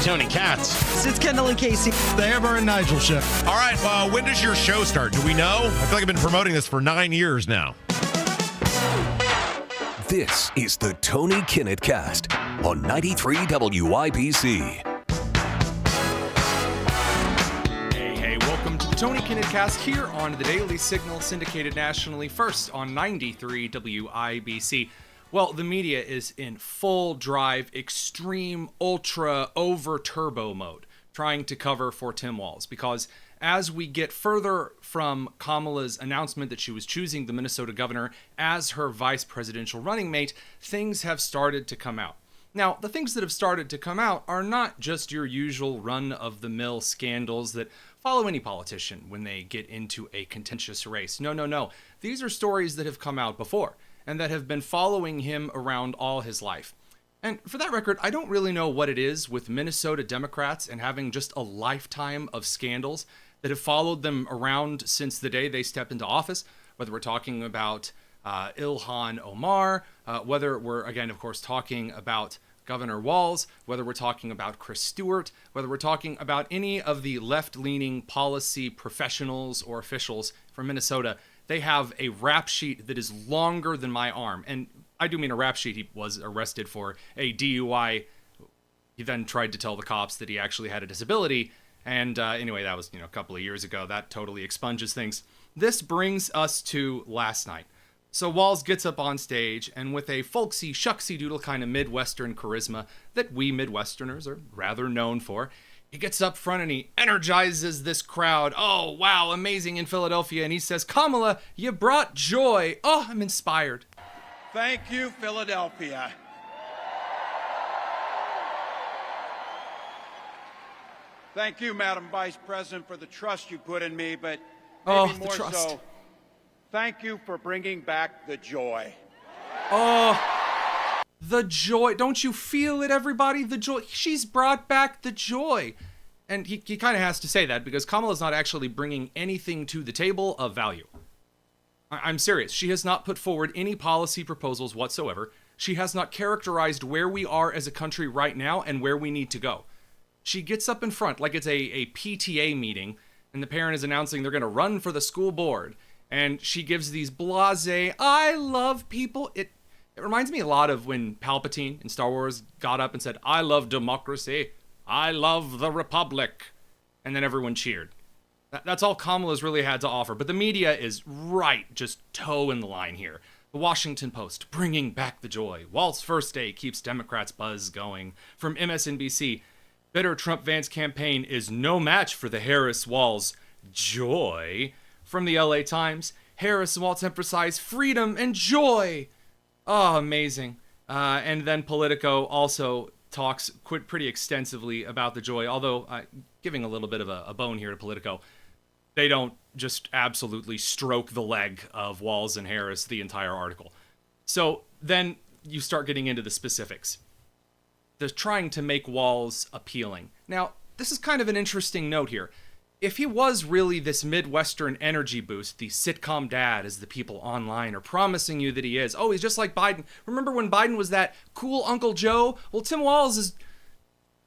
Tony Katz. It's Kendall and Casey. The Amber and Nigel show. All right, when does your show start? Do we know? I feel like I've been promoting this for 9 years now. This is the Tony Kinnett Cast on 93 WIBC. Hey, welcome to the Tony Kinnett Cast here on the Daily Signal, syndicated nationally, first on 93 WIBC. Well, the media is in full drive, extreme, ultra, over turbo mode, trying to cover for Tim Walz, because as we get further from Kamala's announcement that she was choosing the Minnesota governor as her vice presidential running mate, things have started to come out. Now, the things that have started to come out are not just your usual run-of-the-mill scandals that follow any politician when they get into a contentious race. No. These are stories that have come out before and that have been following him around all his life. And for that record, I don't really know what it is with Minnesota Democrats and having just a lifetime of scandals that have followed them around since the day they stepped into office, whether we're talking about Ilhan Omar, whether we're, again, of course, talking about Governor Walz, whether we're talking about Chris Stewart, whether we're talking about any of the left-leaning policy professionals or officials from Minnesota. They have a rap sheet that is longer than my arm. And I do mean a rap sheet. He was arrested for a DUI. He then tried to tell the cops that he actually had a disability. And anyway, that was a couple of years ago. That totally expunges things. This brings us to last night. So Walz gets up on stage, and with a folksy, shucksy doodle kind of Midwestern charisma that we Midwesterners are rather known for, he gets up front and he energizes this crowd. Oh, wow, amazing in Philadelphia. And he says, Kamala, you brought joy. Oh, I'm inspired. Thank you, Philadelphia. Thank you, Madam Vice President, for the trust you put in me, but maybe more so, thank you for bringing back the joy. The joy. Don't you feel it, everybody? The joy. She's brought back the joy. And he kind of has to say that because Kamala's not actually bringing anything to the table of value. I'm serious. She has not put forward any policy proposals whatsoever. She has not characterized where we are as a country right now and where we need to go. She gets up in front like it's a PTA meeting, and the parent is announcing they're going to run for the school board. And she gives these blasé, I love people. It reminds me a lot of when Palpatine in Star Wars got up and said, I love democracy. I love the Republic. And then everyone cheered. That's all Kamala's really had to offer. But the media is right, just toe in the line here. The Washington Post, bringing back the joy. Walt's first day keeps Democrats' buzz going. From MSNBC, bitter Trump-Vance campaign is no match for the Harris-Walz joy. From the LA Times, Harris and Walz emphasize freedom and joy. Oh, amazing. And then Politico also talks pretty extensively about the joy, although giving a little bit of a bone here to Politico. They don't just absolutely stroke the leg of Walz and Harris the entire article. So then you start getting into the specifics. They're trying to make Walz appealing. Now, this is kind of an interesting note here. If he was really this Midwestern energy boost, the sitcom dad, as the people online are promising you that he is. Oh, he's just like Biden. Remember when Biden was that cool Uncle Joe? Well, Tim Walz is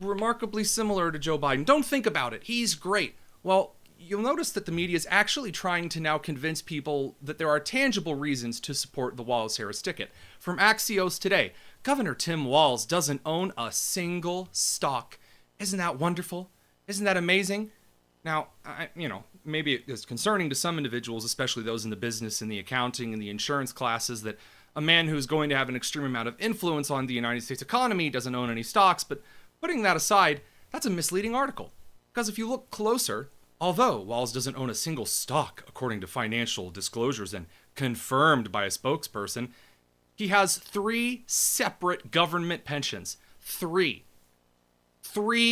remarkably similar to Joe Biden. Don't think about it. He's great. Well, you'll notice that the media is actually trying to now convince people that there are tangible reasons to support the Walz-Harris ticket. From Axios today, Governor Tim Walz doesn't own a single stock. Isn't that wonderful? Isn't that amazing? Now, maybe it is concerning to some individuals, especially those in the business and the accounting and the insurance classes, that a man who's going to have an extreme amount of influence on the United States economy doesn't own any stocks. But putting that aside, that's a misleading article. Because if you look closer, although Walz doesn't own a single stock, according to financial disclosures and confirmed by a spokesperson, he has 3 separate government pensions. 3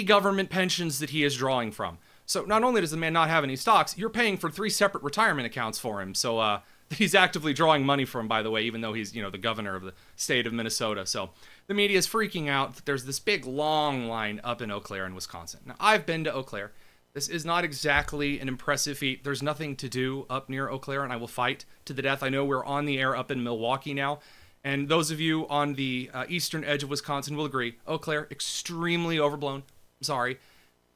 government pensions that he is drawing from. So not only does the man not have any stocks, you're paying for 3 separate retirement accounts for him. So he's actively drawing money from, by the way, even though he's, the governor of the state of Minnesota. So the media is freaking out that there's this big long line up in Eau Claire in Wisconsin. Now, I've been to Eau Claire. This is not exactly an impressive feat. There's nothing to do up near Eau Claire, and I will fight to the death. I know we're on the air up in Milwaukee now, and those of you on the eastern edge of Wisconsin will agree. Eau Claire, extremely overblown. Sorry.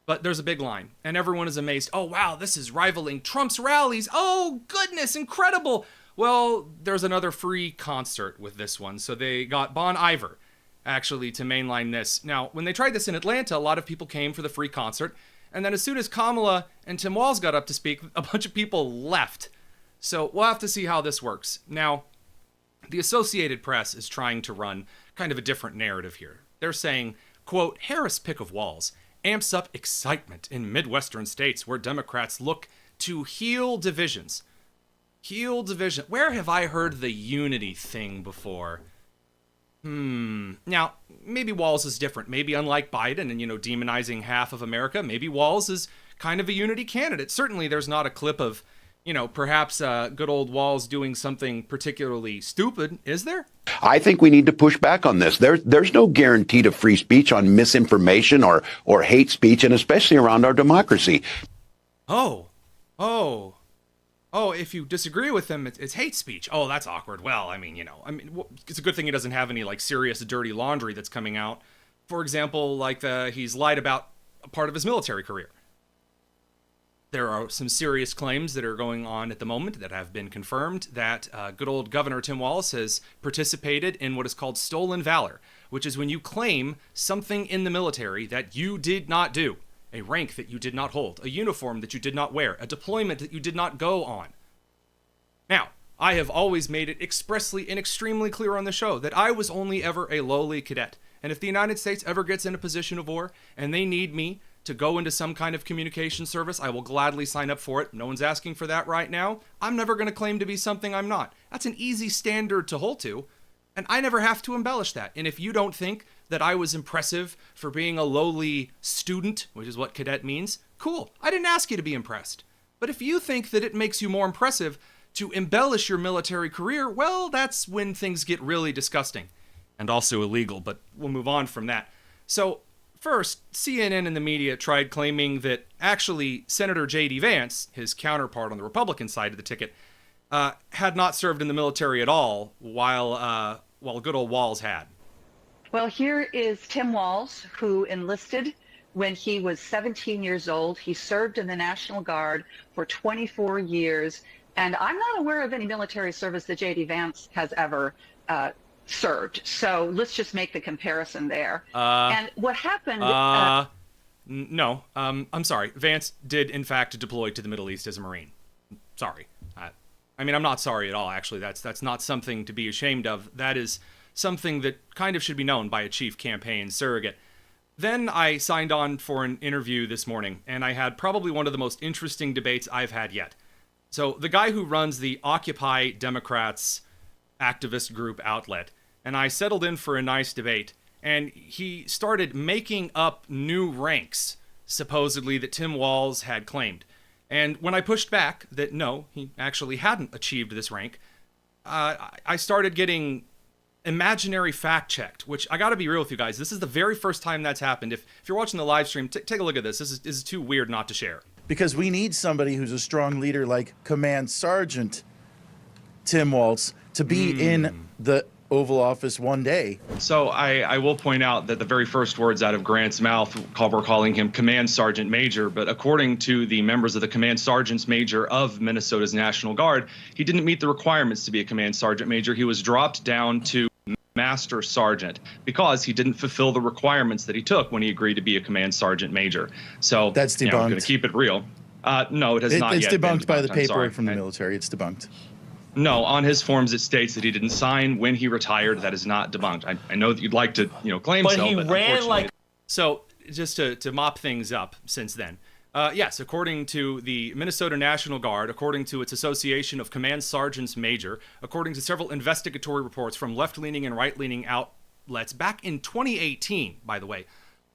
But there's a big line, and everyone is amazed. Oh, wow, this is rivaling Trump's rallies. Oh, goodness, incredible. Well, there's another free concert with this one, so they got Bon Iver, actually, to mainline this. Now, when they tried this in Atlanta, a lot of people came for the free concert, and then as soon as Kamala and Tim Walz got up to speak, a bunch of people left. So we'll have to see how this works. Now, the Associated Press is trying to run kind of a different narrative here. They're saying, quote, Harris' pick of Walz amps up excitement in Midwestern states where Democrats look to heal divisions. Heal division. Where have I heard the unity thing before? Now, maybe Walz is different. Maybe unlike Biden and, demonizing half of America, maybe Walz is kind of a unity candidate. Certainly there's not a clip of, perhaps good old Walz doing something particularly stupid, is there? I think we need to push back on this. There's no guarantee to free speech on misinformation or hate speech, and especially around our democracy. Oh, if you disagree with him, it's hate speech. Oh, that's awkward. Well, it's a good thing he doesn't have any serious dirty laundry that's coming out. For example, he's lied about a part of his military career. There are some serious claims that are going on at the moment that have been confirmed that good old Governor Tim Walz has participated in what is called stolen valor, which is when you claim something in the military that you did not do, a rank that you did not hold, a uniform that you did not wear, a deployment that you did not go on. Now, I have always made it expressly and extremely clear on the show that I was only ever a lowly cadet. And if the United States ever gets in a position of war and they need me to go into some kind of communication service, I will gladly sign up for it. No one's asking for that right now. I'm never going to claim to be something I'm not. That's an easy standard to hold to, and I never have to embellish that. And if you don't think that I was impressive for being a lowly student, which is what cadet means, cool. I didn't ask you to be impressed. But if you think that it makes you more impressive to embellish your military career, well, that's when things get really disgusting and also illegal, but we'll move on from that. So, first, CNN and the media tried claiming that actually Senator J.D. Vance, his counterpart on the Republican side of the ticket, had not served in the military at all, while good old Walz had. Well, here is Tim Walz, who enlisted when he was 17 years old. He served in the National Guard for 24 years, and I'm not aware of any military service that J.D. Vance has ever served. So let's just make the comparison there. And what happened... No, I'm sorry. Vance did, in fact, deploy to the Middle East as a Marine. Sorry. I'm not sorry at all, actually. That's not something to be ashamed of. That is something that kind of should be known by a chief campaign surrogate. Then I signed on for an interview this morning, and I had probably one of the most interesting debates I've had yet. So the guy who runs the Occupy Democrats activist group outlet, and I settled in for a nice debate, and he started making up new ranks, supposedly, that Tim Walz had claimed. And when I pushed back that no, he actually hadn't achieved this rank, I started getting imaginary fact-checked, which I gotta be real with you guys, this is the very first time that's happened. If you're watching the live stream, take a look at this. This is too weird not to share. Because we need somebody who's a strong leader like Command Sergeant Tim Walz to be in the Oval Office one day. So I will point out that the very first words out of Grant's mouth were calling him Command Sergeant Major, but according to the members of the Command Sergeants Major of Minnesota's National Guard, he didn't meet the requirements to be a Command Sergeant Major. He was dropped down to Master Sergeant because he didn't fulfill the requirements that he took when he agreed to be a Command Sergeant Major. So that's debunked. I'm going to keep it real. No, it has not yet been debunked. It's debunked by the paperwork from the military. It's debunked. No, on his forms it states that he didn't sign when he retired. That is not debunked. I know that you'd like to, claim so, but ran like. So just to mop things up since then. Yes, according to the Minnesota National Guard, according to its Association of Command Sergeants Major, according to several investigatory reports from left-leaning and right-leaning outlets back in 2018, by the way,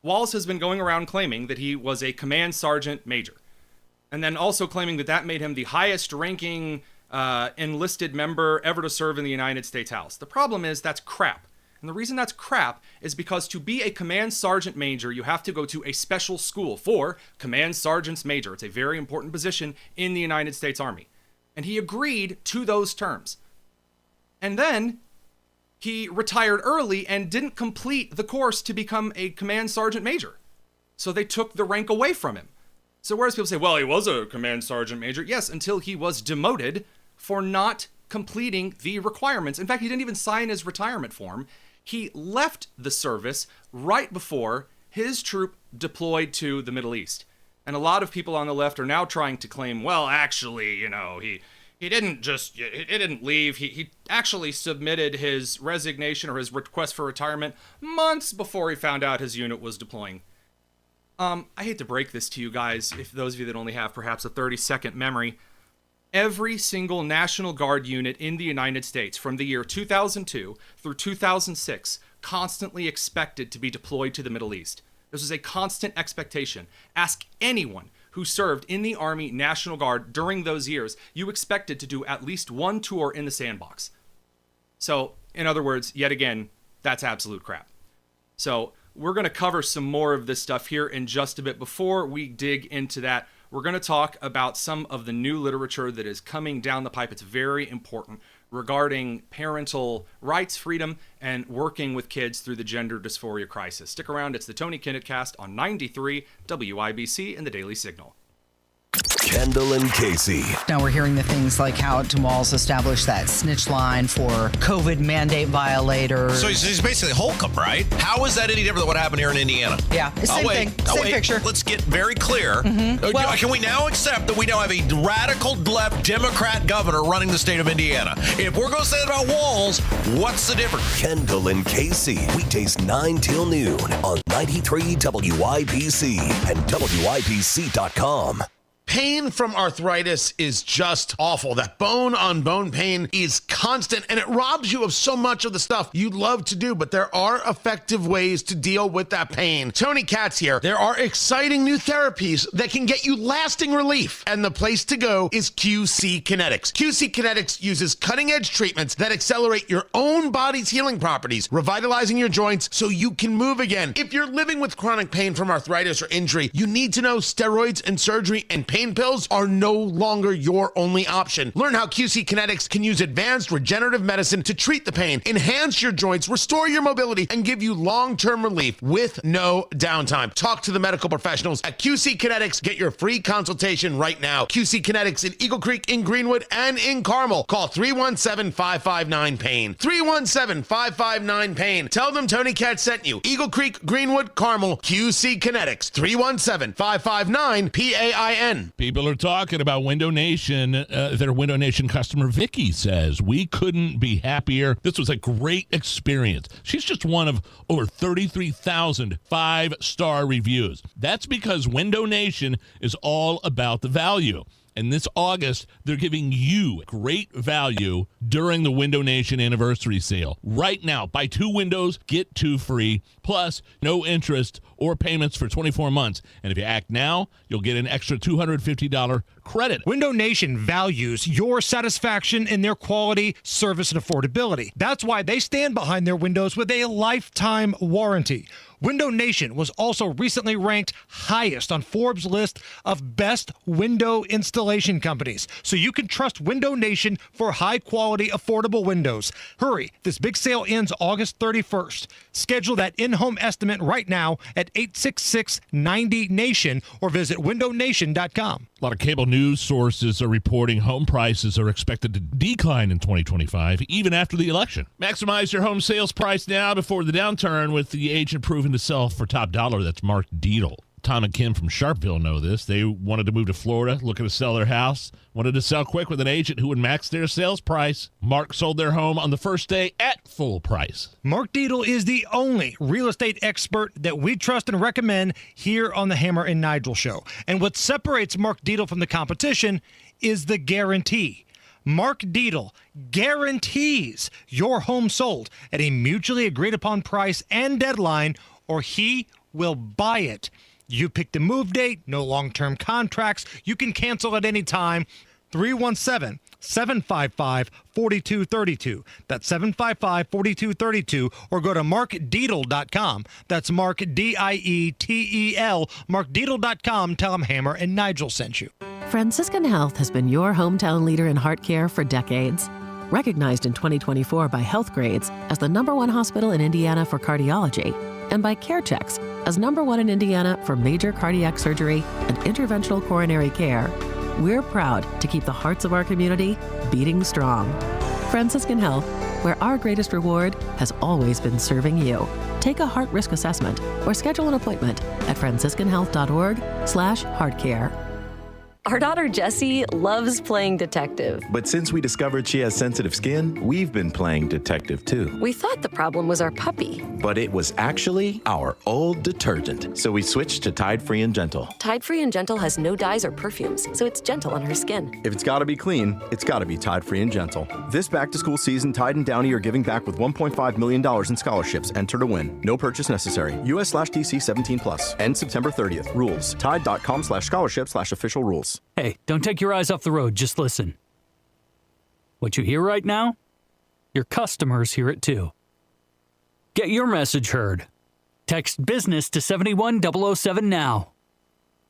Walz has been going around claiming that he was a Command Sergeant Major, and then also claiming that made him the highest-ranking enlisted member ever to serve in the United States House. The problem is that's crap. And the reason that's crap is because to be a Command Sergeant Major, you have to go to a special school for Command Sergeants Major. It's a very important position in the United States Army. And he agreed to those terms. And then he retired early and didn't complete the course to become a Command Sergeant Major. So they took the rank away from him. So whereas people say, well, he was a command sergeant major. Yes, until he was demoted for not completing the requirements. In fact, he didn't even sign his retirement form. He left the service right before his troop deployed to the Middle East. And a lot of people on the left are now trying to claim, well, actually, he didn't leave. He actually submitted his resignation or his request for retirement months before he found out his unit was deploying. I hate to break this to you guys, if those of you that only have perhaps a 30-second memory. Every single National Guard unit in the United States from the year 2002 through 2006 constantly expected to be deployed to the Middle East. This was a constant expectation. Ask anyone who served in the Army National Guard during those years. You expected to do at least one tour in the sandbox. So, in other words, yet again, that's absolute crap. So, we're going to cover some more of this stuff here in just a bit. Before we dig into that, we're going to talk about some of the new literature that is coming down the pipe. It's very important regarding parental rights, freedom, and working with kids through the gender dysphoria crisis. Stick around. It's the Tony Kinnett Cast on 93 WIBC and the Daily Signal. Kendall and Casey. Now we're hearing the things like how Tim Walz established that snitch line for COVID mandate violators. So he's basically Holcomb, right? How is that any different than what happened here in Indiana? Yeah, same thing. Same picture. Let's get very clear. Well, can we now accept that we now have a radical left Democrat governor running the state of Indiana? If we're going to say that about Walz, what's the difference? Kendall and Casey. Weekdays 9 till noon on 93 WIBC and WIBC.com. Pain from arthritis is just awful. That bone-on-bone pain is constant, and it robs you of so much of the stuff you love to do, but there are effective ways to deal with that pain. Tony Katz here. There are exciting new therapies that can get you lasting relief, and the place to go is QC Kinetics. QC Kinetics uses cutting-edge treatments that accelerate your own body's healing properties, revitalizing your joints so you can move again. If you're living with chronic pain from arthritis or injury, you need to know steroids and surgery and pain pills are no longer your only option. Learn how QC Kinetics can use advanced regenerative medicine to treat the pain, enhance your joints, restore your mobility, and give you long-term relief with no downtime. Talk to the medical professionals at QC Kinetics. Get your free consultation right now. QC Kinetics in Eagle Creek, in Greenwood, and in Carmel. Call 317-559-PAIN. 317-559-PAIN. Tell them Tony Katz sent you. Eagle Creek, Greenwood, Carmel, QC Kinetics. 317-559-PAIN. People are talking about Window Nation. Their Window Nation customer, Vicky, says, we couldn't be happier. This was a great experience. She's just one of over 33,000 five-star reviews. That's because Window Nation is all about the value. And this August, they're giving you great value during the Window Nation anniversary sale. Right now, buy 2 windows, get 2 free, plus no interest or payments for 24 months. And if you act now, you'll get an extra $250 credit. Window Nation values your satisfaction in their quality, service, and affordability. That's why they stand behind their windows with a lifetime warranty. Window Nation was also recently ranked highest on Forbes' list of best window installation companies. So you can trust Window Nation for high-quality, affordable windows. Hurry, this big sale ends August 31st. Schedule that in-home estimate right now at 866-90-NATION or visit windownation.com. A lot of cable news sources are reporting home prices are expected to decline in 2025, even after the election. Maximize your home sales price now before the downturn with the agent proven to sell for top dollar. That's Mark Deedle. Tom and Kim from Sharpeville know this. They wanted to move to Florida, looking to sell their house, wanted to sell quick with an agent who would max their sales price. Mark sold their home on the first day at full price. Mark Deedle is the only real estate expert that we trust and recommend here on the Hammer and Nigel show. And what separates Mark Deedle from the competition is the guarantee. Mark Deedle guarantees your home sold at a mutually agreed upon price and deadline, or he will buy it. You pick the move date, no long-term contracts. You can cancel at any time. 317-755-4232. That's 755-4232. Or go to markdeedle.com. That's Mark, D-I-E-T-E-L, markdeedle.com. Tell them Hammer and Nigel sent you. Franciscan Health has been your hometown leader in heart care for decades. Recognized in 2024 by Health Grades as the #1 hospital in Indiana for cardiology, and by CareChex, as #1 in Indiana for major cardiac surgery and interventional coronary care. We're proud to keep the hearts of our community beating strong. Franciscan Health, where our greatest reward has always been serving you. Take a heart risk assessment or schedule an appointment at franciscanhealth.org/heartcare. Our daughter Jessie loves playing detective. But since we discovered she has sensitive skin, we've been playing detective too. We thought the problem was our puppy. But it was actually our old detergent. So we switched to Tide Free and Gentle. Tide Free and Gentle has no dyes or perfumes, so it's gentle on her skin. If it's gotta be clean, it's gotta be Tide Free and Gentle. This back-to-school season, Tide and Downy are giving back with $1.5 million in scholarships. Enter to win. No purchase necessary. US/DC 17+. End September 30th. Rules. Tide.com/scholarship/official rules. Hey, don't take your eyes off the road, just listen. What you hear right now, your customers hear it too. Get your message heard. Text business to 71007 now.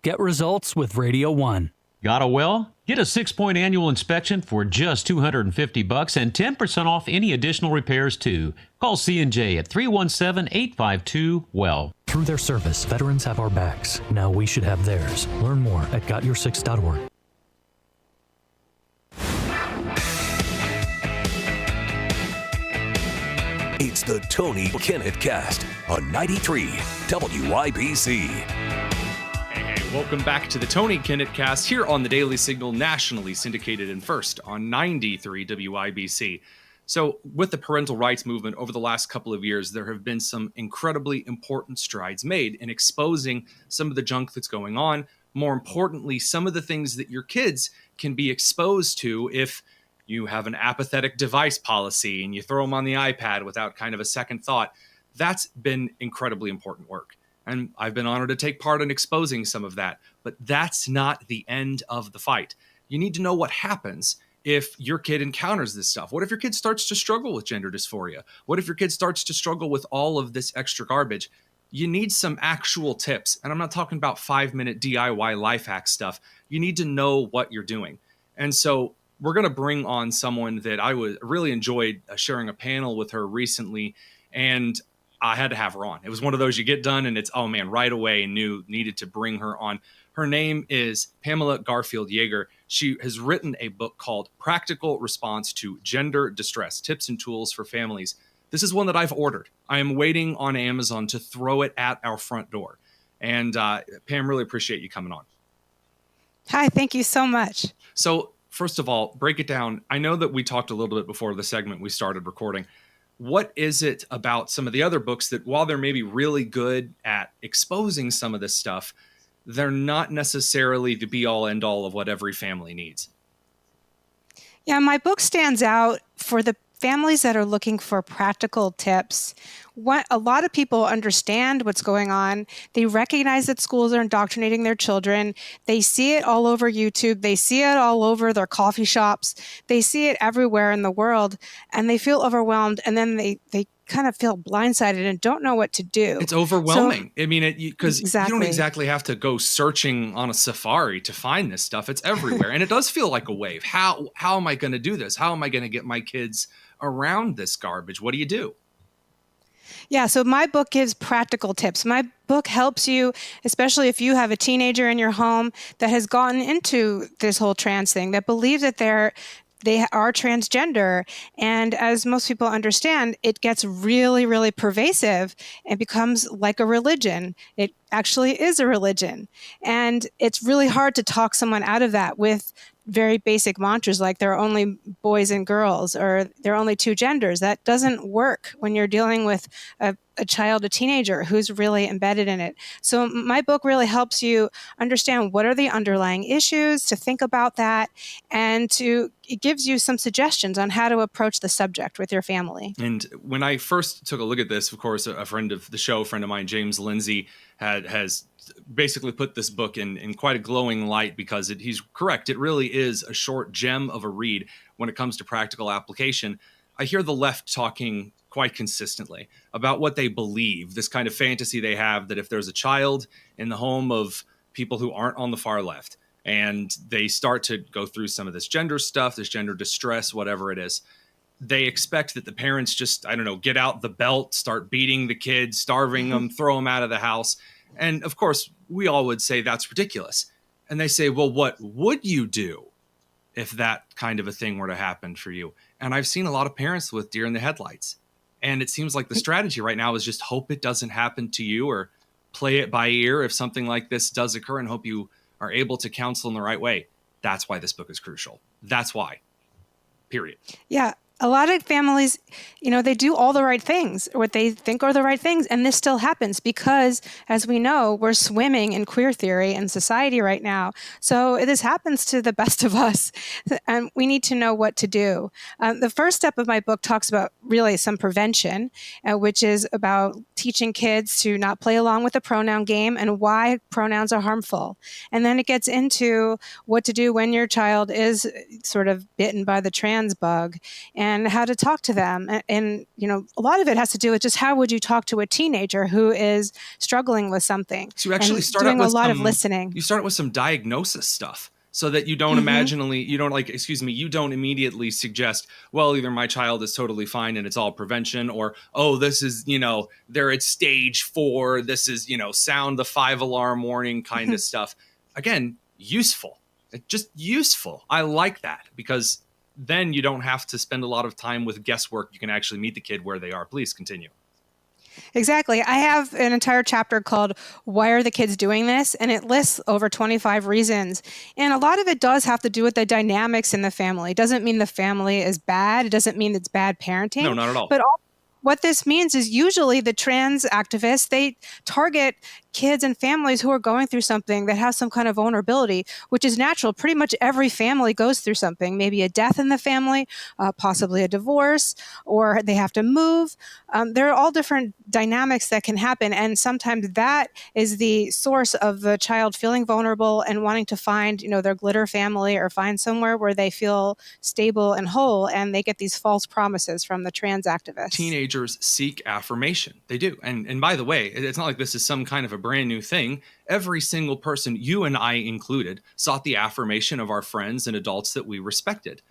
Get results with Radio 1. Got a well? Get a 6-point annual inspection for just $250 and 10% off any additional repairs too. Call C&J at 317-852-WELL. Through their service, veterans have our backs. Now we should have theirs. Learn more at gotyoursix.org. It's the Tony Kinnett Cast on 93 WIBC. Welcome back to the Tony Kinnett Cast here on the Daily Signal, nationally syndicated and first on 93 WIBC. So with the parental rights movement over the last couple of years, there have been some incredibly important strides made in exposing some of the junk that's going on. More importantly, some of the things that your kids can be exposed to if you have an apathetic device policy and you throw them on the iPad without kind of a second thought. That's been incredibly important work. And I've been honored to take part in exposing some of that. But that's not the end of the fight. You need to know what happens if your kid encounters this stuff. What if your kid starts to struggle with gender dysphoria? What if your kid starts to struggle with all of this extra garbage? You need some actual tips. And I'm not talking about 5-minute DIY life hack stuff. You need to know what you're doing. And so we're going to bring on someone that I really enjoyed sharing a panel with her recently. And I had to have her on. It was one of those you get done and it's, oh man, right away needed to bring her on. Her name is Pamela Garfield Yeager. She has written a book called Practical Response to Gender Distress, Tips and Tools for Families. This is one that I've ordered. I am waiting on Amazon to throw it at our front door. And Pam, really appreciate you coming on. Hi, thank you so much. So first of all, break it down. I know that we talked a little bit before the segment we started recording. What is it about some of the other books that, while they're maybe really good at exposing some of this stuff, they're not necessarily the be-all, end-all of what every family needs? Yeah, my book stands out for the families that are looking for practical tips. A lot of people understand what's going on. They recognize that schools are indoctrinating their children. They see it all over YouTube. They see it all over their coffee shops. They see it everywhere in the world, and they feel overwhelmed. And then they kind of feel blindsided and don't know what to do. It's overwhelming. So, I mean, because exactly. You don't exactly have to go searching on a safari to find this stuff. It's everywhere. And it does feel like a wave. How am I going to do this? How am I going to get my kids around this garbage? What do you do? Yeah, so my book gives practical tips. My book helps you, especially if you have a teenager in your home that has gotten into this whole trans thing, that believes that they are transgender. And as most people understand, it gets really, really pervasive and becomes like a religion. It actually is a religion. And it's really hard to talk someone out of that with very basic mantras like there are only boys and girls or there are only two genders. That doesn't work when you're dealing with a child, a teenager who's really embedded in it. So my book really helps you understand what are the underlying issues, to think about that, and it gives you some suggestions on how to approach the subject with your family. And when I first took a look at this, of course, a friend of the show, a friend of mine, James Lindsay, has basically put this book in quite a glowing light because he's correct. It really is a short gem of a read when it comes to practical application. I hear the left talking quite consistently about what they believe, this kind of fantasy they have that if there's a child in the home of people who aren't on the far left and they start to go through some of this gender stuff, this gender distress, whatever it is, they expect that the parents just, I don't know, get out the belt, start beating the kids, starving them, throw them out of the house. And of course, we all would say that's ridiculous. And they say, well, what would you do if that kind of a thing were to happen for you? And I've seen a lot of parents with deer in the headlights. And it seems like the strategy right now is just hope it doesn't happen to you, or play it by ear if something like this does occur, and hope you are able to counsel in the right way. That's why this book is crucial. That's why. Period. Yeah. A lot of families, they do all the right things, or what they think are the right things, and this still happens because, as we know, we're swimming in queer theory in society right now. So this happens to the best of us, and we need to know what to do. The first step of my book talks about really some prevention, which is about teaching kids to not play along with the pronoun game and why pronouns are harmful. And then it gets into what to do when your child is sort of bitten by the trans bug, and how to talk to them. And, a lot of it has to do with just how would you talk to a teenager who is struggling with something. So you actually start doing out with a lot of listening. You start with some diagnosis stuff so that you don't you don't immediately suggest, well, either my child is totally fine and it's all prevention, or, oh, this is, they're at stage 4. This is, sound the 5-alarm warning kind of stuff. Again, useful. It's just useful. I like that, because then you don't have to spend a lot of time with guesswork. You can actually meet the kid where they are. Please continue. Exactly. I have an entire chapter called Why Are the Kids Doing This? And it lists over 25 reasons. And a lot of it does have to do with the dynamics in the family. It doesn't mean the family is bad. It doesn't mean it's bad parenting. No, not at all. But what this means is usually the trans activists, they target kids and families who are going through something that has some kind of vulnerability, which is natural. Pretty much every family goes through something, maybe a death in the family, possibly a divorce, or they have to move. There are all different dynamics that can happen. And sometimes that is the source of the child feeling vulnerable and wanting to find, their glitter family, or find somewhere where they feel stable and whole. And they get these false promises from the trans activists. Teenagers seek affirmation. They do. And by the way, it's not like this is some kind of a brand new thing. Every single person, you and I included, sought the affirmation of our friends and adults that we respected.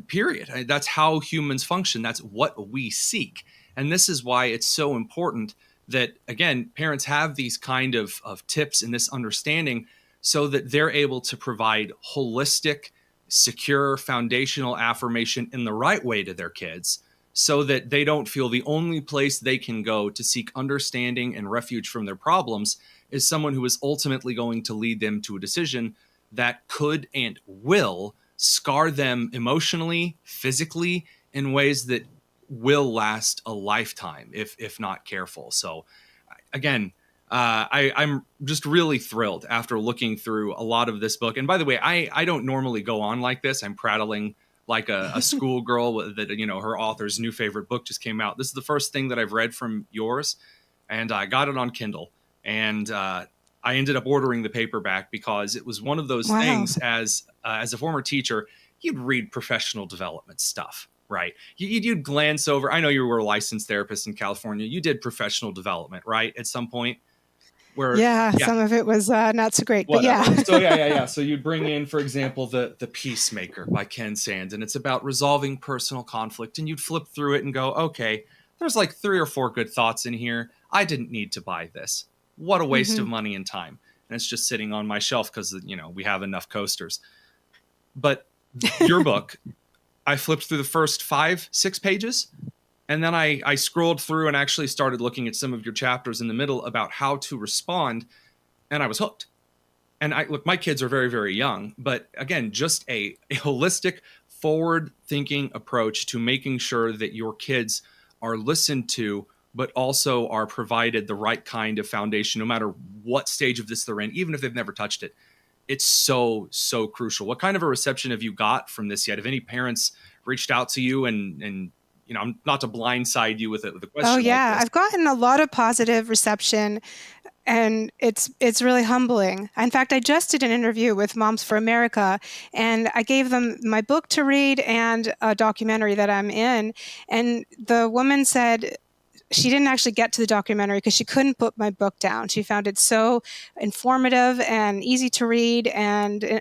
Period. That's how humans function. That's what we seek. And this is why it's so important that, again, parents have these kind of tips and this understanding so that they're able to provide holistic, secure, foundational affirmation in the right way to their kids, so that they don't feel the only place they can go to seek understanding and refuge from their problems is someone who is ultimately going to lead them to a decision that could and will scar them emotionally, physically, in ways that will last a lifetime if not careful. So again, I'm just really thrilled after looking through a lot of this book. And by the way, I don't normally go on like this. I'm prattling like a schoolgirl that, her author's new favorite book just came out. This is the first thing that I've read from yours, and I got it on Kindle, and I ended up ordering the paperback because it was one of those things as a former teacher, you'd read professional development stuff, right? You'd glance over. I know you were a licensed therapist in California. You did professional development, right? At some point. Yeah, some of it was not so great, but yeah. So So you'd bring in, for example, the Peacemaker by Ken Sand, and it's about resolving personal conflict. And you'd flip through it and go, okay, there's like 3 or 4 good thoughts in here. I didn't need to buy this. What a waste of money and time. And it's just sitting on my shelf because, we have enough coasters. But your book, I flipped through the first 5-6 pages. And then I scrolled through and actually started looking at some of your chapters in the middle about how to respond. And I was hooked. And look, my kids are very, very young. But again, just a holistic, forward-thinking approach to making sure that your kids are listened to, but also are provided the right kind of foundation, no matter what stage of this they're in, even if they've never touched it. It's so, so crucial. What kind of a reception have you got from this yet? Have any parents reached out to you and not to blindside you with a question. Oh yeah, like I've gotten a lot of positive reception, and it's really humbling. In fact, I just did an interview with Moms for America, and I gave them my book to read and a documentary that I'm in, and the woman said she didn't actually get to the documentary because she couldn't put my book down. She found it so informative and easy to read, and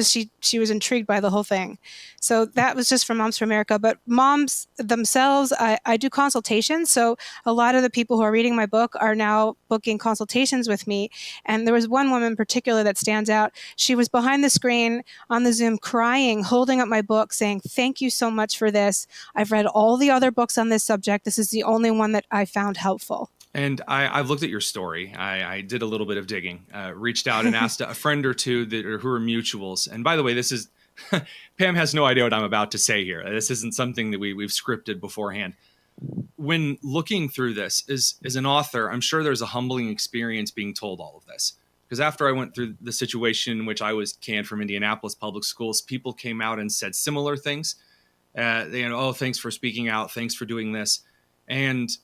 she was intrigued by the whole thing. So that was just from Moms for America. But moms themselves, I do consultations. So a lot of the people who are reading my book are now booking consultations with me. And there was one woman in particular that stands out. She was behind the screen on the Zoom crying, holding up my book, saying, "Thank you so much for this. I've read all the other books on this subject. This is the only one that I found helpful." And I've looked at your story. I did a little bit of digging, reached out and asked a friend or two who are mutuals. And by the way, this is Pam has no idea what I'm about to say here. This isn't something that we've scripted beforehand. When looking through this as an author, I'm sure there's a humbling experience being told all of this. Because after I went through the situation in which I was canned from Indianapolis public schools, people came out and said similar things. Oh, thanks for speaking out. Thanks for doing this. And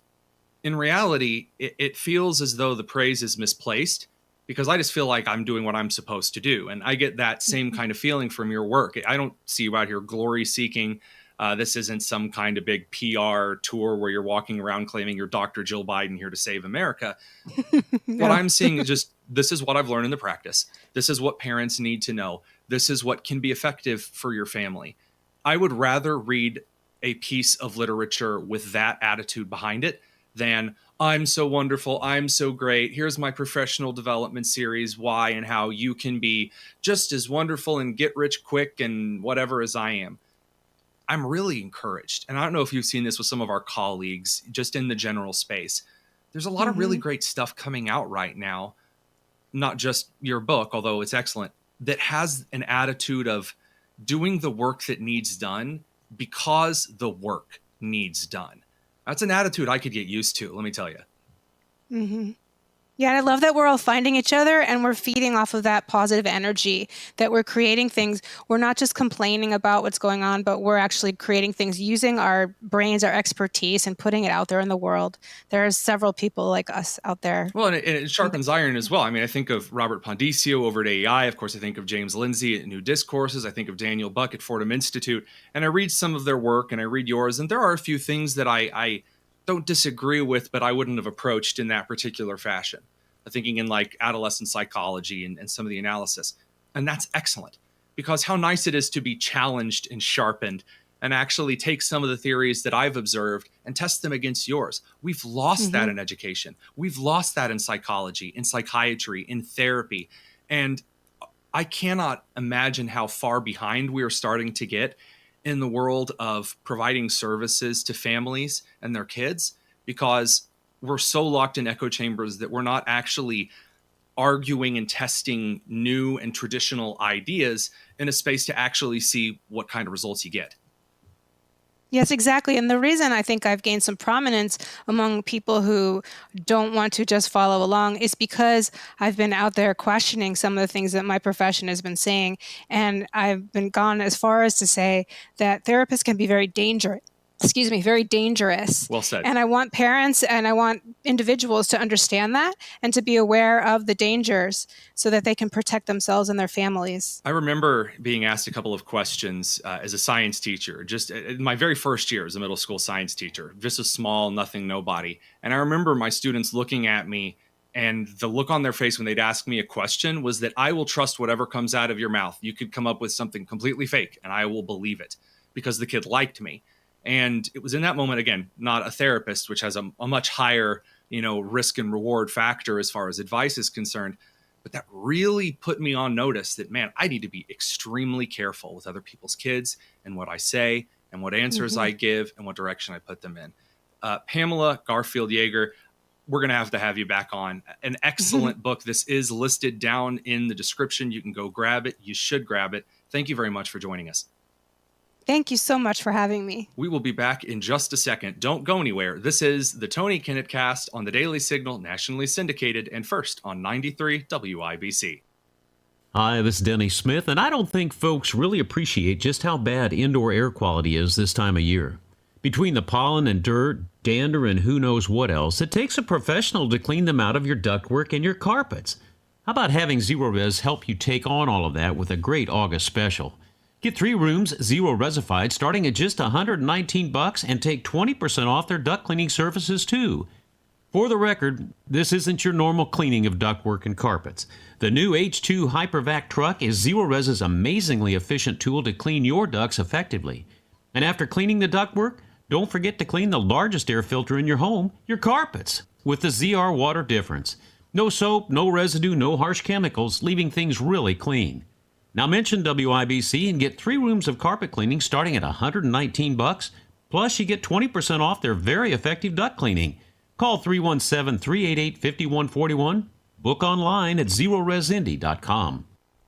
in reality, it feels as though the praise is misplaced because I just feel like I'm doing what I'm supposed to do. And I get that same kind of feeling from your work. I don't see you out here glory seeking. This isn't some kind of big PR tour where you're walking around claiming you're Dr. Jill Biden here to save America. No. What I'm seeing is just, this is what I've learned in the practice. This is what parents need to know. This is what can be effective for your family. I would rather read a piece of literature with that attitude behind it than I'm so wonderful, I'm so great, here's my professional development series, why and how you can be just as wonderful and get rich quick and whatever as I am. I'm really encouraged. And I don't know if you've seen this with some of our colleagues just in the general space. There's a lot of really great stuff coming out right now, not just your book, although it's excellent, that has an attitude of doing the work that needs done because the work needs done. That's an attitude I could get used to, let me tell you. Mm-hmm. Yeah, and I love that we're all finding each other and we're feeding off of that positive energy, that we're creating things. We're not just complaining about what's going on, but we're actually creating things using our brains, our expertise, and putting it out there in the world. There are several people like us out there. Well, and it sharpens iron as well. I mean, I think of Robert Pondicio over at AEI. Of course, I think of James Lindsay at New Discourses. I think of Daniel Buck at Fordham Institute. And I read some of their work and I read yours. And there are a few things that I don't disagree with, but I wouldn't have approached in that particular fashion. Thinking in like adolescent psychology and some of the analysis. And that's excellent because how nice it is to be challenged and sharpened and actually take some of the theories that I've observed and test them against yours. We've lost that in education. We've lost that in psychology, in psychiatry, in therapy. And I cannot imagine how far behind we are starting to get in the world of providing services to families and their kids because we're so locked in echo chambers that we're not actually arguing and testing new and traditional ideas in a space to actually see what kind of results you get. Yes, exactly. And the reason I think I've gained some prominence among people who don't want to just follow along is because I've been out there questioning some of the things that my profession has been saying. And I've been gone as far as to say that therapists can be very dangerous. Very dangerous. Well said. And I want parents and I want individuals to understand that and to be aware of the dangers so that they can protect themselves and their families. I remember being asked a couple of questions as a science teacher, just in my very first year as a middle school science teacher, just a small, nothing, nobody. And I remember my students looking at me and the look on their face when they'd ask me a question was that I will trust whatever comes out of your mouth. You could come up with something completely fake and I will believe it because the kid liked me. And it was in that moment, again, not a therapist, which has a much higher, risk and reward factor as far as advice is concerned. But that really put me on notice that, man, I need to be extremely careful with other people's kids and what I say and what answers I give and what direction I put them in. Pamela Garfield Yeager, we're going to have you back on. An excellent book. This is listed down in the description. You can go grab it. You should grab it. Thank you very much for joining us. Thank you so much for having me. We will be back in just a second. Don't go anywhere. This is the Tony Kinnett Cast on the Daily Signal, nationally syndicated, and first on 93 WIBC. Hi, this is Denny Smith, and I don't think folks really appreciate just how bad indoor air quality is this time of year. Between the pollen and dirt, dander, and who knows what else, it takes a professional to clean them out of your ductwork and your carpets. How about having Zero Res help you take on all of that with a great August special? Get 3 rooms, Zero Resified, starting at just $119 and take 20% off their duct cleaning services too. For the record, this isn't your normal cleaning of ductwork and carpets. The new H2 HyperVac truck is Zerorez's amazingly efficient tool to clean your ducts effectively. And after cleaning the ductwork, don't forget to clean the largest air filter in your home, your carpets, with the ZR Water Difference. No soap, no residue, no harsh chemicals, leaving things really clean. Now mention WIBC and get 3 rooms of carpet cleaning starting at $119, plus you get 20% off their very effective duct cleaning. Call 317-388-5141. Book online at zeroresindy.com.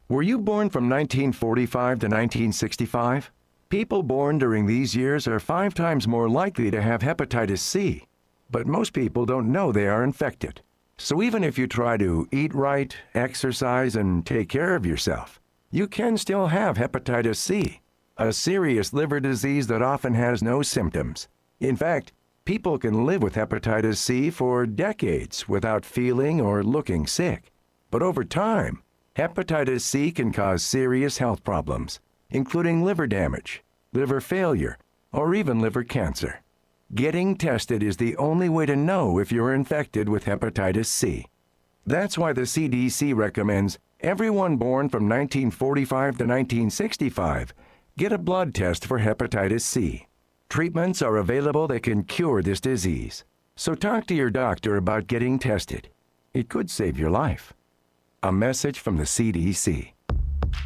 Were you born from 1945 to 1965? People born during these years are 5 times more likely to have hepatitis C. But most people don't know they are infected. So even if you try to eat right, exercise, and take care of yourself, you can still have hepatitis C, a serious liver disease that often has no symptoms. In fact, people can live with hepatitis C for decades without feeling or looking sick. But over time, hepatitis C can cause serious health problems, including liver damage, liver failure, or even liver cancer. Getting tested is the only way to know if you're infected with hepatitis C. That's why the CDC recommends everyone born from 1945 to 1965 get a blood test for hepatitis C. Treatments are available that can cure this disease. So talk to your doctor about getting tested. It could save your life. A message from the CDC.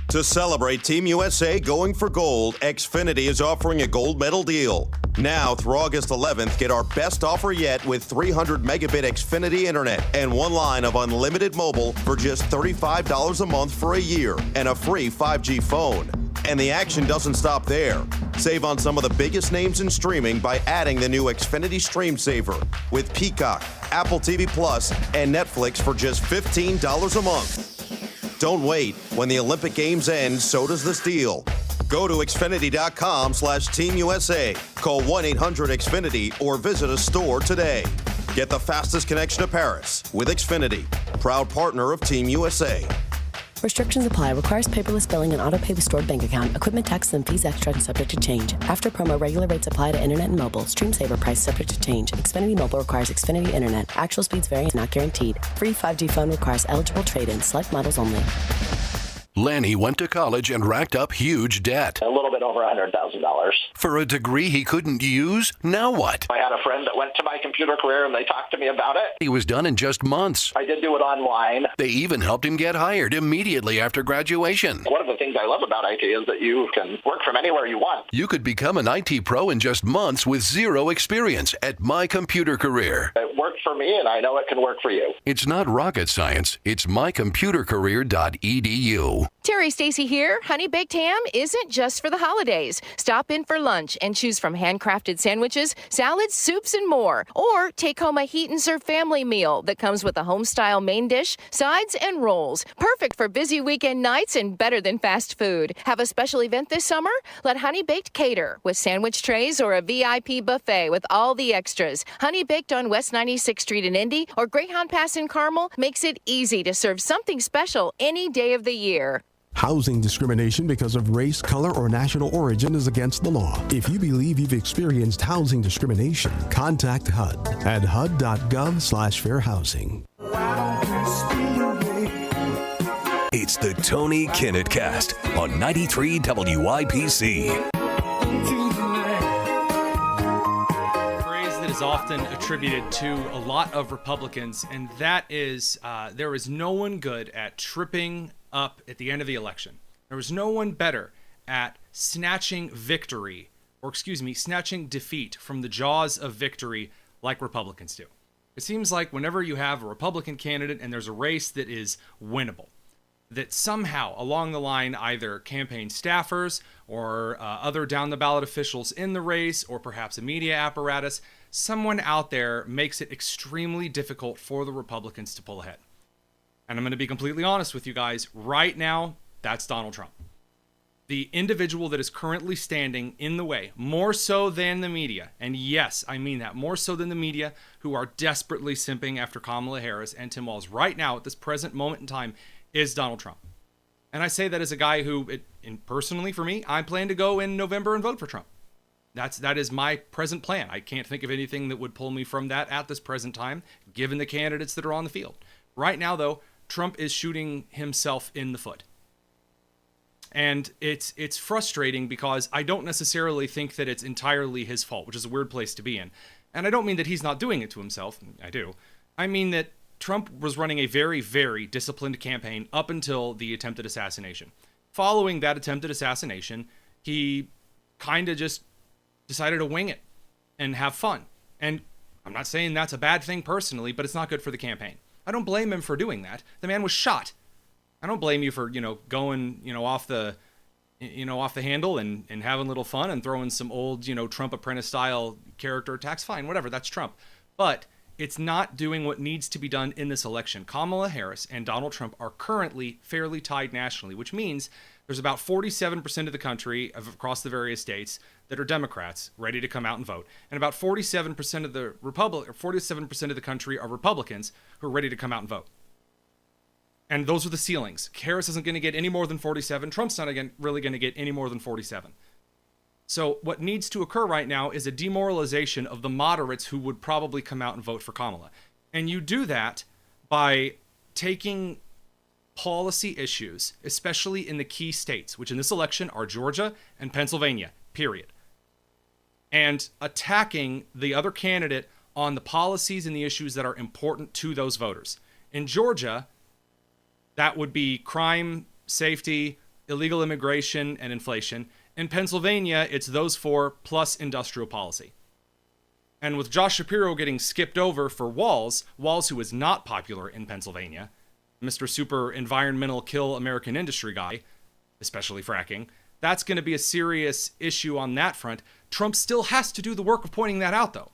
To celebrate Team USA going for gold, Xfinity is offering a gold medal deal. Now through August 11th, get our best offer yet with 300 megabit Xfinity internet and 1 line of unlimited mobile for just $35 a month for a year and a free 5G phone. And the action doesn't stop there. Save on some of the biggest names in streaming by adding the new Xfinity Stream Saver with Peacock, Apple TV Plus, and Netflix for just $15 a month. Don't wait. When the Olympic Games end, so does this deal. Go to Xfinity.com/Team USA. Call 1-800-XFINITY or visit a store today. Get the fastest connection to Paris with Xfinity, proud partner of Team USA. Restrictions apply. Requires paperless billing and auto pay with stored bank account. Equipment tax and fees extra and subject to change. After promo, regular rates apply to internet and mobile. Stream Saver price subject to change. Xfinity Mobile requires Xfinity Internet. Actual speeds vary and not guaranteed. Free 5G phone requires eligible trade-in. Select models only. Lanny went to college and racked up huge debt. A little bit over $100,000. For a degree he couldn't use? Now what? I had a friend that went to my computer career and they talked to me about it. He was done in just months. I did do it online. They even helped him get hired immediately after graduation. One of the things I love about IT is that you can work from anywhere you want. You could become an IT pro in just months with zero experience at My Computer Career. It worked for me and I know it can work for you. It's not rocket science. It's mycomputercareer.edu. Terry Stacy here. Honey Baked Ham isn't just for the holidays. Stop in for lunch and choose from handcrafted sandwiches, salads, soups, and more. Or take home a heat and serve family meal that comes with a home-style main dish, sides, and rolls. Perfect for busy weekend nights and better than fast food. Have a special event this summer? Let Honey Baked cater with sandwich trays or a VIP buffet with all the extras. Honey Baked on West 96th Street in Indy or Greyhound Pass in Carmel makes it easy to serve something special any day of the year. Housing discrimination because of race, color, or national origin is against the law. If you believe you've experienced housing discrimination, contact HUD at hud.gov/fair housing. It's the Tony Kinnett Cast on 93 WIPC. Phrase that is often attributed to a lot of Republicans, and that is there is no one good at tripping up at the end of the election. There was no one better at snatching defeat from the jaws of victory like Republicans do. It seems like whenever you have a Republican candidate and there's a race that is winnable, that somehow along the line either campaign staffers or other down-the-ballot officials in the race or perhaps a media apparatus, someone out there makes it extremely difficult for the Republicans to pull ahead. And I'm going to be completely honest with you guys. Right now, that's Donald Trump. The individual that is currently standing in the way, more so than the media, and yes, I mean that, more so than the media, who are desperately simping after Kamala Harris and Tim Walz right now at this present moment in time, is Donald Trump. And I say that as a guy who, personally for me, I plan to go in November and vote for Trump. That is my present plan. I can't think of anything that would pull me from that at this present time, given the candidates that are on the field. Right now, though, Trump is shooting himself in the foot. And it's frustrating because I don't necessarily think that it's entirely his fault, which is a weird place to be in. And I don't mean that he's not doing it to himself. I do. I mean that Trump was running a very, very disciplined campaign up until the attempted assassination. Following that attempted assassination, he kind of just decided to wing it and have fun. And I'm not saying that's a bad thing personally, but it's not good for the campaign. I don't blame him for doing that. The man was shot. I don't blame you for, going, off the handle and having a little fun and throwing some old, Trump apprentice style character attacks. Fine, whatever, that's Trump. But it's not doing what needs to be done in this election. Kamala Harris and Donald Trump are currently fairly tied nationally, which means there's about 47% of the country across the various states that are Democrats ready to come out and vote. And about 47% of the country are Republicans who are ready to come out and vote. And those are the ceilings. Harris isn't going to get any more than 47. Trump's not really going to get any more than 47. So what needs to occur right now is a demoralization of the moderates who would probably come out and vote for Kamala. And you do that by taking policy issues, especially in the key states, which in this election are Georgia and Pennsylvania, period, and attacking the other candidate on the policies and the issues that are important to those voters. In Georgia, that would be crime, safety, illegal immigration, and inflation. In Pennsylvania, it's those four plus industrial policy. And with Josh Shapiro getting skipped over for Walz, who is not popular in Pennsylvania, Mr. Super Environmental Kill American Industry guy, especially fracking, that's going to be a serious issue on that front. Trump still has to do the work of pointing that out, though.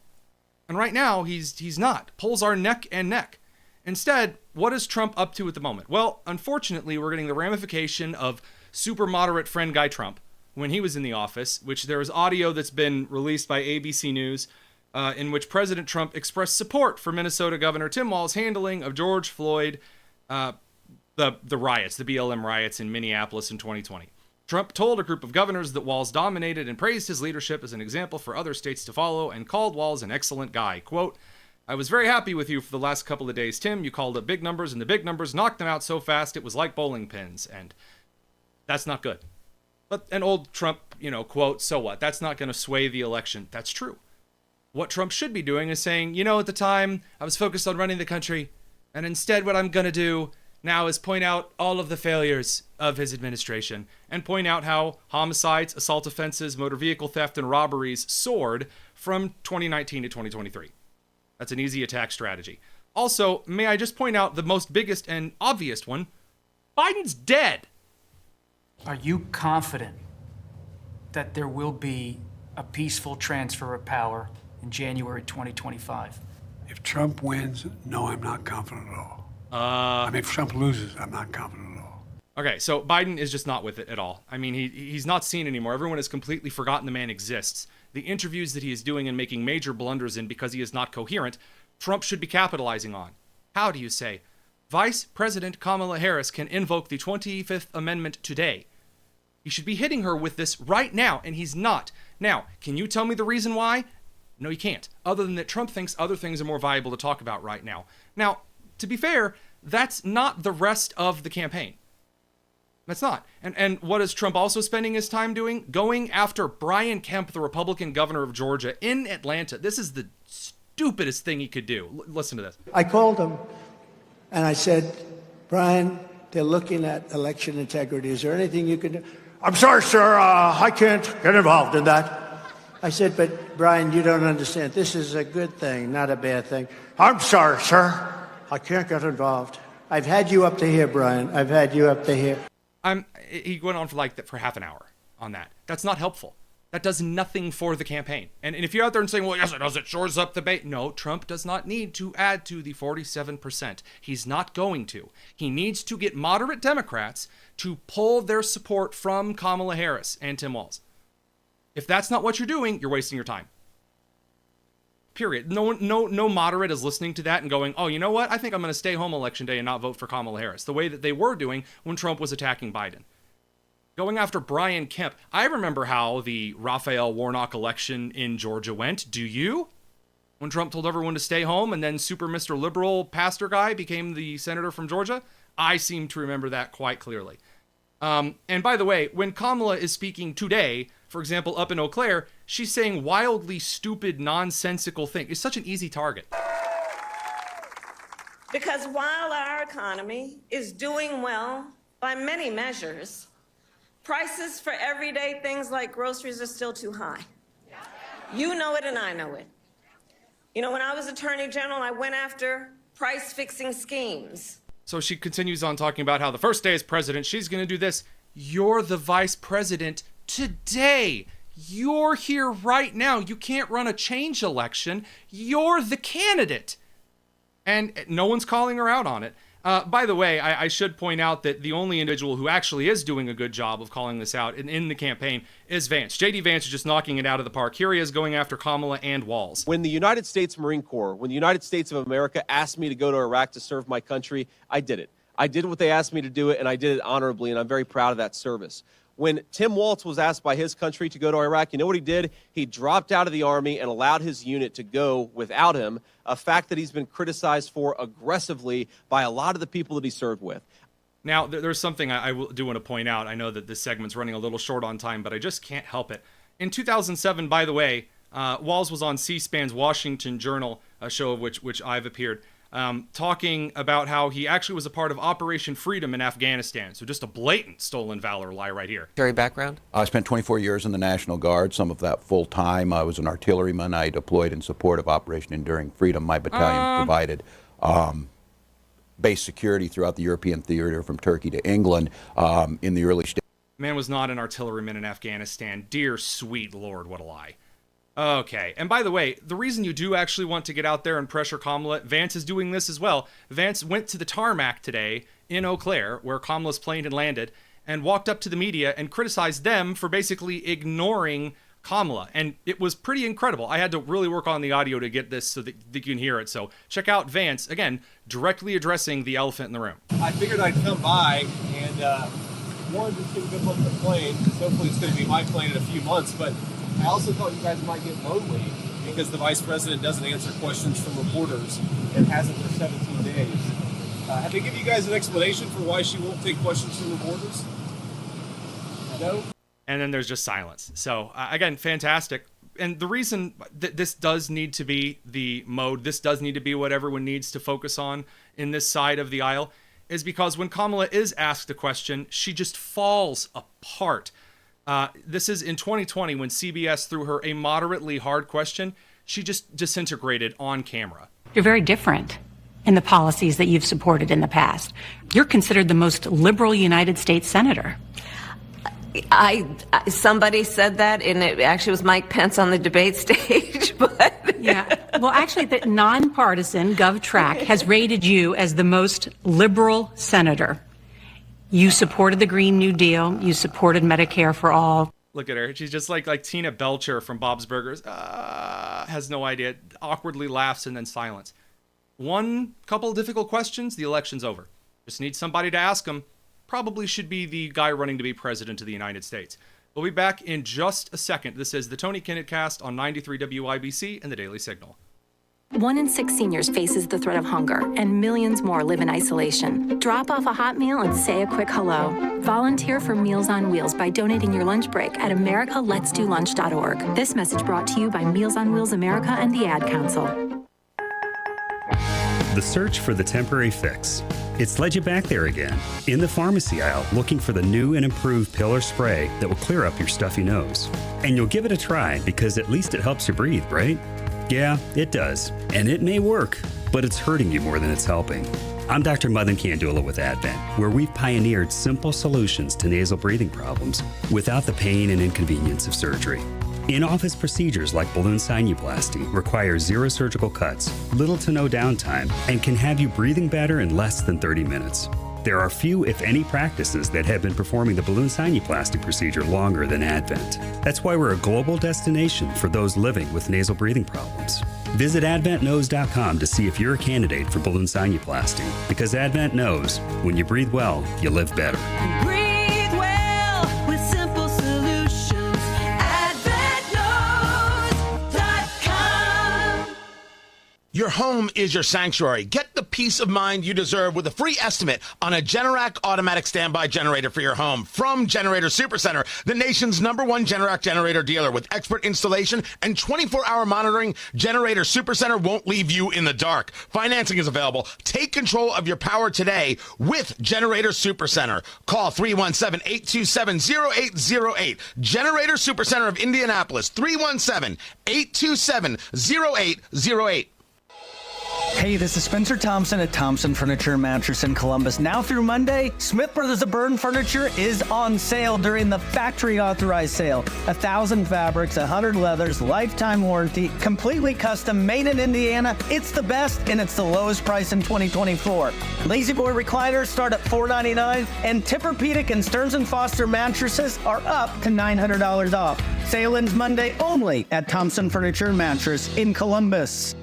And right now, he's not. Polls are neck and neck. Instead, what is Trump up to at the moment? Well, unfortunately, we're getting the ramification of super moderate friend guy Trump when he was in the office, which there is audio that's been released by ABC News in which President Trump expressed support for Minnesota Governor Tim Walz handling of George Floyd, the riots, the BLM riots in Minneapolis in 2020. Trump told a group of governors that Walz dominated and praised his leadership as an example for other states to follow and called Walz an excellent guy. Quote, "I was very happy with you for the last couple of days, Tim. You called up big numbers, and the big numbers knocked them out so fast it was like bowling pins." And that's not good. But an old Trump, quote, so what? That's not going to sway the election. That's true. What Trump should be doing is saying, at the time I was focused on running the country, and instead what I'm going to do now is point out all of the failures of his administration and point out how homicides, assault offenses, motor vehicle theft, and robberies soared from 2019 to 2023. That's an easy attack strategy. Also, may I just point out the most biggest and obvious one? Biden's dead. Are you confident that there will be a peaceful transfer of power in January 2025? If Trump wins, no, I'm not confident at all. If Trump loses, I'm not confident at all. Okay, so Biden is just not with it at all. I mean, he's not seen anymore. Everyone has completely forgotten the man exists. The interviews that he is doing and making major blunders in because he is not coherent, Trump should be capitalizing on. How do you say? Vice President Kamala Harris can invoke the 25th Amendment today. He should be hitting her with this right now, and he's not. Now, can you tell me the reason why? No, you can't. Other than that Trump thinks other things are more valuable to talk about right now. Now, to be fair, that's not the rest of the campaign. That's not. And what is Trump also spending his time doing? Going after Brian Kemp, the Republican governor of Georgia, in Atlanta. This is the stupidest thing he could do. Listen to this. I called him and I said, Brian, they're looking at election integrity. Is there anything you can do? I'm sorry, sir. I can't get involved in that. I said, but Brian, you don't understand. This is a good thing, not a bad thing. I'm sorry, sir. I can't get involved. I've had you up to here, Brian. I've had you up to here. He went on for half an hour on that. That's not helpful. That does nothing for the campaign. And if you're out there and saying, well, yes, it does, it shores up the base. No, Trump does not need to add to the 47%. He's not going to. He needs to get moderate Democrats to pull their support from Kamala Harris and Tim Walz. If that's not what you're doing, you're wasting your time. Period. No moderate is listening to that and going, oh, you know what? I think I'm going to stay home election day and not vote for Kamala Harris, the way that they were doing when Trump was attacking Biden. Going after Brian Kemp. I remember how the Raphael Warnock election in Georgia went. Do you? When Trump told everyone to stay home and then Super Mr. Liberal pastor guy became the senator from Georgia? I seem to remember that quite clearly. And by the way, when Kamala is speaking today, for example, up in Eau Claire, she's saying wildly stupid, nonsensical things. It's such an easy target. Because while our economy is doing well by many measures, prices for everyday things like groceries are still too high. You know it and I know it. You know, when I was Attorney General, I went after price-fixing schemes. So she continues on talking about how the first day as president, she's going to do this. You're the vice president today. You're here right now. You can't run a change election. You're the candidate. And no one's calling her out on it. By the way, I should point out that the only individual who actually is doing a good job of calling this out in the campaign is Vance. J.D. Vance is just knocking it out of the park. Here he is going after Kamala and Walz. When the United States Marine Corps, when the United States of America asked me to go to Iraq to serve my country, I did it. I did what they asked me to do it, and I did it honorably, and I'm very proud of that service. When Tim Walz was asked by his country to go to Iraq, you know what he did? He dropped out of the Army and allowed his unit to go without him, a fact that he's been criticized for aggressively by a lot of the people that he served with. Now, there's something I do want to point out. I know that this segment's running a little short on time, but I just can't help it. In 2007, by the way, Walz was on C-SPAN's Washington Journal, a show of which I've appeared, talking about how he actually was a part of Operation Freedom in Afghanistan. So just a blatant stolen valor lie right here. Military background? I spent 24 years in the National Guard, some of that full-time. I was an artilleryman. I deployed in support of Operation Enduring Freedom. My battalion provided base security throughout the European theater from Turkey to England in the early stages. Man was not an artilleryman in Afghanistan. Dear sweet Lord, what a lie. Okay, and by the way, the reason you do actually want to get out there and pressure Kamala, Vance is doing this as well. Vance went to the tarmac today in Eau Claire, where Kamala's plane had landed, and walked up to the media and criticized them for basically ignoring Kamala. And it was pretty incredible. I had to really work on the audio to get this so that you can hear it. So check out Vance, again, directly addressing the elephant in the room. I figured I'd come by and one, just get a good look at the plane, because hopefully it's going to be my plane in a few months, but I also thought you guys might get lonely because the vice president doesn't answer questions from reporters and hasn't for 17 days. Have they given you guys an explanation for why she won't take questions from reporters? No? And then there's just silence. So, again, fantastic. And the reason that this does need to be the mode, this does need to be what everyone needs to focus on in this side of the aisle, is because when Kamala is asked a question, she just falls apart. This is in 2020 when CBS threw her a moderately hard question. She just disintegrated on camera. You're very different in the policies that you've supported in the past. You're considered the most liberal United States senator. Somebody said that, and it actually was Mike Pence on the debate stage, but... Yeah. Well, actually, the nonpartisan GovTrack has rated you as the most liberal senator. You supported the Green New Deal. You supported Medicare for all. Look at her. She's just like Tina Belcher from Bob's Burgers. Has no idea. Awkwardly laughs and then silence. One couple difficult questions, the election's over. Just need somebody to ask them. Probably should be the guy running to be president of the United States. We'll be back in just a second. This is the Tony Kinnett Cast on 93 WIBC and the Daily Signal. 1 in 6 seniors faces the threat of hunger, and millions more live in isolation. Drop off a hot meal and say a quick hello. Volunteer for Meals on Wheels by donating your lunch break at americaletsdolunch.org. This message brought to you by Meals on Wheels America and the Ad Council. The search for the temporary fix. It's led you back there again, in the pharmacy aisle, looking for the new and improved pill or spray that will clear up your stuffy nose. And you'll give it a try because at least it helps you breathe, right? Yeah, it does. And it may work, but it's hurting you more than it's helping. I'm Dr. Madan Kandula with Advent, where we've pioneered simple solutions to nasal breathing problems without the pain and inconvenience of surgery. In-office procedures like balloon sinuplasty require 0 surgical cuts, little to no downtime, and can have you breathing better in less than 30 minutes. There are few, if any, practices that have been performing the balloon sinuplasty procedure longer than Advent. That's why we're a global destination for those living with nasal breathing problems. Visit AdventKnows.com to see if you're a candidate for balloon sinuplasty, because Advent knows when you breathe well, you live better. Breathe well Your home is your sanctuary. Get the peace of mind you deserve with a free estimate on a Generac automatic standby generator for your home from Generator Supercenter, the nation's #1 Generac generator dealer. With expert installation and 24-hour monitoring, Generator Supercenter won't leave you in the dark. Financing is available. Take control of your power today with Generator Supercenter. Call 317-827-0808. Generator Supercenter of Indianapolis, 317-827-0808. Hey, this is Spencer Thompson at Thompson Furniture and Mattress in Columbus. Now through Monday, Smith Brothers of Burn Furniture is on sale during the factory authorized sale. 1,000 fabrics, 100 leathers, lifetime warranty, completely custom, made in Indiana. It's the best, and it's the lowest price in 2024. Lazy Boy recliners start at $499, and Tempur-Pedic and Stearns & Foster mattresses are up to $900 off. Sale ends Monday only at Thompson Furniture and Mattress in Columbus.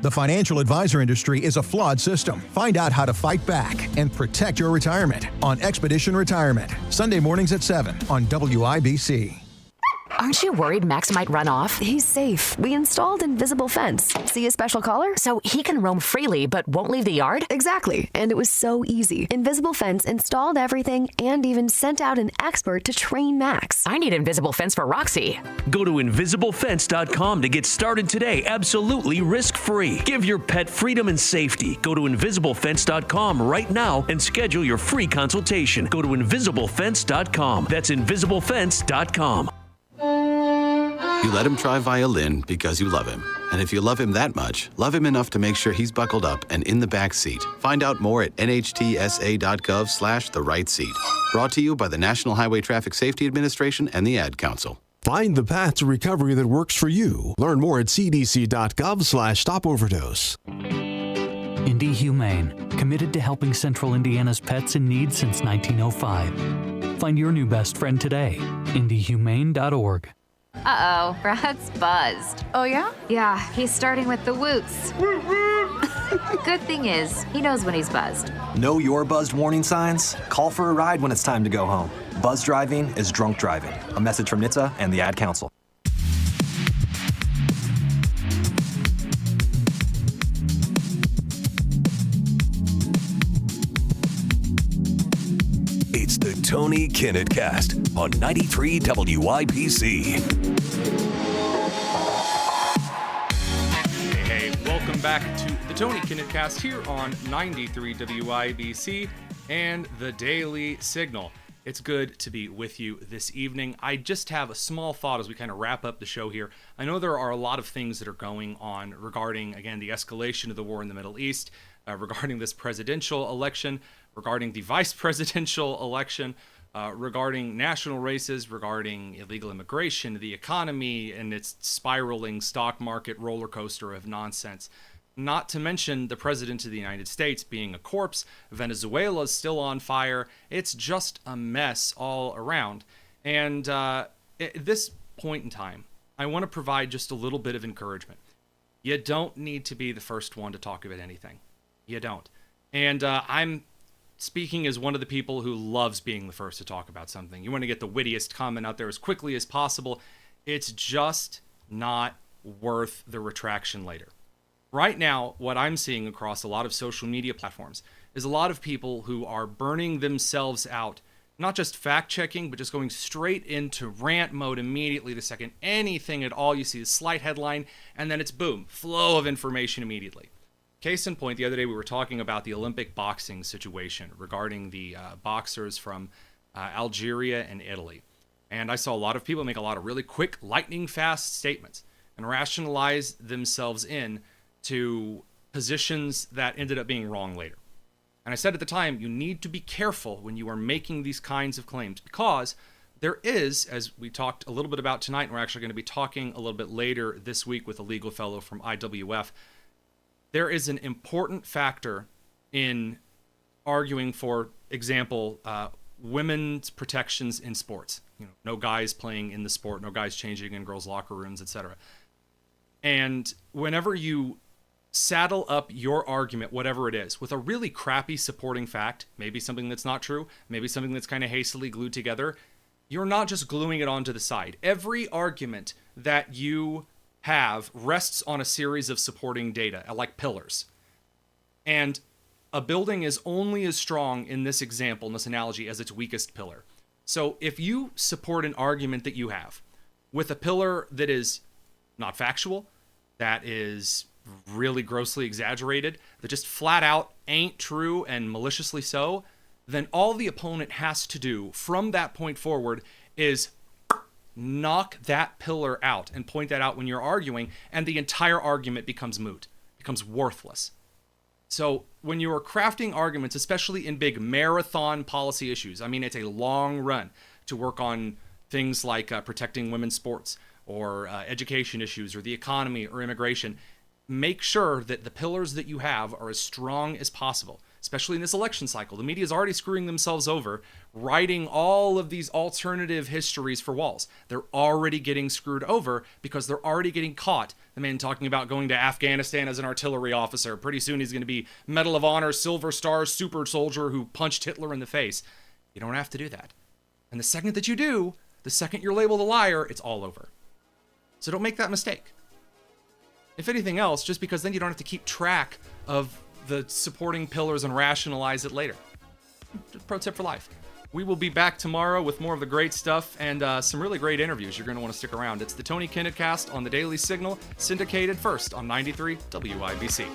The financial advisor industry is a flawed system. Find out how to fight back and protect your retirement on Expedition Retirement. Sunday mornings at 7 on WIBC. Aren't you worried Max might run off? He's safe. We installed invisible fence. See a special collar? So he can roam freely but won't leave the yard? Exactly. And it was so easy. Invisible fence installed everything and even sent out an expert to train Max. I need invisible fence for Roxy. Go to invisiblefence.com to get started today, absolutely risk-free. Give your pet freedom and safety. Go to invisiblefence.com right now and schedule your free consultation. Go to invisiblefence.com. That's invisiblefence.com. You let him try violin because you love him. And if you love him that much, love him enough to make sure he's buckled up and in the back seat. Find out more at nhtsa.gov/the right seat. Brought to you by the National Highway Traffic Safety Administration and the Ad Council. Find the path to recovery that works for you. Learn more at cdc.gov/stopoverdose. Indy Humane, committed to helping Central Indiana's pets in need since 1905. Find your new best friend today. indyhumane.org. Uh-oh, Brad's buzzed. Oh, yeah? Yeah, he's starting with the woots. Good thing is, he knows when he's buzzed. Know your buzzed warning signs? Call for a ride when it's time to go home. Buzz driving is drunk driving. A message from NHTSA and the Ad Council. It's the Tony Kinnett Cast on 93 WIBC. Hey, welcome back to the Tony Kinnett Cast here on 93 WIBC and the Daily Signal. It's good to be with you this evening. I just have a small thought as we kind of wrap up the show here. I know there are a lot of things that are going on regarding, again, the escalation of the war in the Middle East, regarding this presidential election, regarding the vice presidential election, regarding national races, regarding illegal immigration, the economy, and its spiraling stock market roller coaster of nonsense. Not to mention the president of the United States being a corpse. Venezuela's still on fire. It's just a mess all around. And at this point in time, I want to provide just a little bit of encouragement. You don't need to be the first one to talk about anything. You don't. And I'm speaking as one of the people who loves being the first to talk about something. You want to get the wittiest comment out there as quickly as possible. It's just not worth the retraction later. Right now, what I'm seeing across a lot of social media platforms is a lot of people who are burning themselves out, not just fact-checking, but just going straight into rant mode immediately the second anything at all you see, a slight headline, and then it's boom, flow of information immediately. Case in point, the other day we were talking about the Olympic boxing situation regarding the boxers from Algeria and Italy. And I saw a lot of people make a lot of really quick, lightning-fast statements and rationalize themselves in to positions that ended up being wrong later. And I said at the time, you need to be careful when you are making these kinds of claims, because there is, as we talked a little bit about tonight, and we're actually going to be talking a little bit later this week with a legal fellow from IWF, there is an important factor in arguing, for example, women's protections in sports. You know, no guys playing in the sport, no guys changing in girls' locker rooms, etc. And whenever you saddle up your argument, whatever it is, with a really crappy supporting fact, maybe something that's not true, maybe something that's kind of hastily glued together, you're not just gluing it onto the side. Every argument that you have rests on a series of supporting data, like pillars. And a building is only as strong in this example, in this analogy, as its weakest pillar. So if you support an argument that you have with a pillar that is not factual, that is really grossly exaggerated, that just flat out ain't true and maliciously so, then all the opponent has to do from that point forward is knock that pillar out and point that out when you're arguing, and the entire argument becomes moot, becomes worthless. So when you are crafting arguments, especially in big marathon policy issues, I mean, it's a long run to work on things like protecting women's sports or education issues or the economy or immigration. Make sure that the pillars that you have are as strong as possible, especially in this election cycle. The media is already screwing themselves over, writing all of these alternative histories for Walz. They're already getting screwed over because they're already getting caught. The man talking about going to Afghanistan as an artillery officer. Pretty soon he's going to be Medal of Honor, Silver Star, super soldier who punched Hitler in the face. You don't have to do that. And the second that you do, the second you're labeled a liar, it's all over. So don't make that mistake. If anything else, just because then you don't have to keep track of the supporting pillars and rationalize it later. Just pro tip for life. We will be back tomorrow with more of the great stuff and some really great interviews. You're going to want to stick around. It's the Tony Kinnett Cast on the Daily Signal, syndicated first on 93 WIBC.